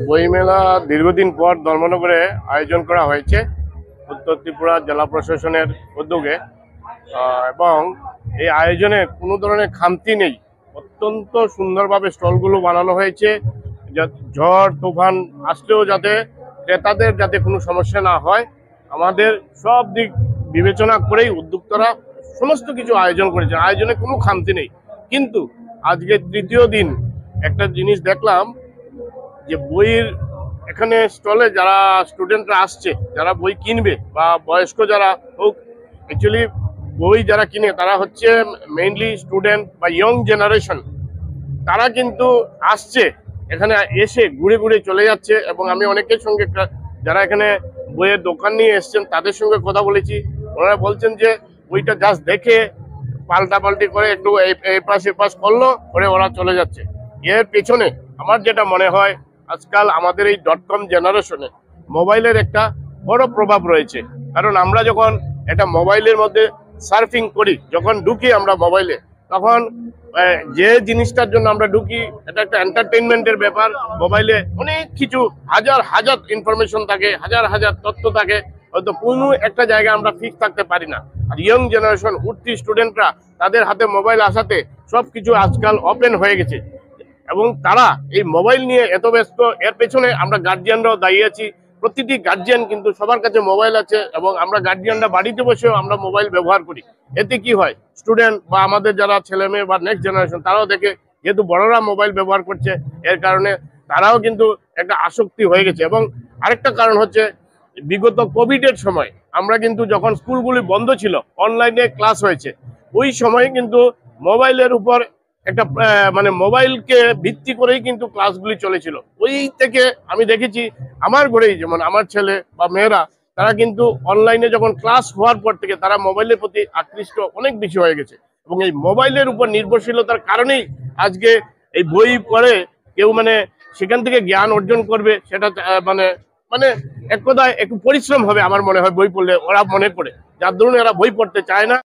বইমেলা দীর্ঘদিন পর ধর্মনগরে আয়োজন করা হয়েছে উত্তর ত্রিপুরা জেলা প্রশাসনের উদ্যোগে। এবং এই আয়োজনে কোনো ধরনের খামতি নেই, অত্যন্ত সুন্দরভাবে স্টলগুলো বানানো হয়েছে। ঝড় তুফান আসলেও যাতে ক্রেতাদের যাতে কোনো সমস্যা না হয়, আমাদের সব দিক বিবেচনা করেই উদ্যোক্তারা সমস্ত কিছু আয়োজন করেছে। আয়োজনে কোনো খামতি নেই। কিন্তু আজকে তৃতীয় দিন একটা জিনিস দেখলাম যে বইয়ের এখানে স্টলে যারা স্টুডেন্টরা আসছে, যারা বই কিনবে বা বয়স্ক যারা হোক, অ্যাকচুয়ালি বই যারা কিনে তারা হচ্ছে মেইনলি স্টুডেন্ট বা ইয়ং জেনারেশন। তারা কিন্তু আসছে, এখানে এসে ঘুরে ঘুরে চলে যাচ্ছে। এবং আমি অনেকের সঙ্গে যারা এখানে বইয়ের দোকান নিয়ে এসছেন তাদের সঙ্গে কথা বলেছি। ওনারা বলছেন যে বইটা জাস্ট দেখে পাল্টাপাল্টি করে একটু এই পাশ এ পাশ করলো করে ওরা চলে যাচ্ছে। এর পেছনে আমার যেটা মনে হয়, আজকাল আমাদের এই .com জেনারেশনে মোবাইলের একটা বড় প্রভাব রয়েছে। কারণ আমরা যখন একটা মোবাইলের মধ্যে সার্ফিং করি, যখন ঢুকি আমরা মোবাইলে, তখন যে জিনিসটার জন্য আমরা ঢুকি এটা একটা এন্টারটেইনমেন্টের ব্যাপার। মোবাইলে অনেক কিছু হাজার হাজার ইনফরমেশন থাকে, হাজার হাজার তথ্য থাকে, হয়তো কোনো একটা জায়গায় আমরা ফিক্স থাকতে পারি না। আর ইয়ং জেনারেশন উঠতি স্টুডেন্টরা, তাদের হাতে মোবাইল আসাতে সবকিছু আজকাল ওপেন হয়ে গেছে এবং তারা এই মোবাইল নিয়ে এত ব্যস্ত। এর পেছনে আমরা গার্জিয়ানরাও দায়ী আছি। প্রতিটি গার্জিয়ান কিন্তু সবার কাছে মোবাইল আছে এবং আমরা গার্জিয়ানরা বাড়িতে বসেও আমরা মোবাইল ব্যবহার করি। এতে কি হয়, স্টুডেন্ট বা আমাদের যারা ছেলে মেয়ে বা নেক্সট জেনারেশন তারাও দেখে, যেহেতু বড়রা মোবাইল ব্যবহার করছে, এর কারণে তারাও কিন্তু একটা আসক্তি হয়ে গেছে। এবং আরেকটা কারণ হচ্ছে, বিগত কোভিডের সময় আমরা কিন্তু যখন স্কুলগুলি বন্ধ ছিল, অনলাইনে ক্লাস হয়েছে, ওই সময় কিন্তু মোবাইলের উপর একটা মানে মোবাইলকে ভিত্তি করেই কিন্তু ক্লাসগুলি চলেছিল। ওই থেকে আমি দেখেছি আমার ঘরেই, যেমন আমার ছেলে বা মেয়েরা, তারা কিন্তু অনলাইনে যখন ক্লাস হওয়ার পর থেকে তারা মোবাইলের প্রতি আকৃষ্ট অনেক বেশি হয়ে গেছে। এবং এই মোবাইলের উপর নির্ভরশীলতার কারণেই আজকে এই বই পড়ে কেউ মানে সেখান থেকে জ্ঞান অর্জন করবে, সেটা মানে মানে এক কথায় একটু পরিশ্রম হবে আমার মনে হয় বই পড়লে, ওরা মনে করে, যার দরুন এরা বই পড়তে চায় না।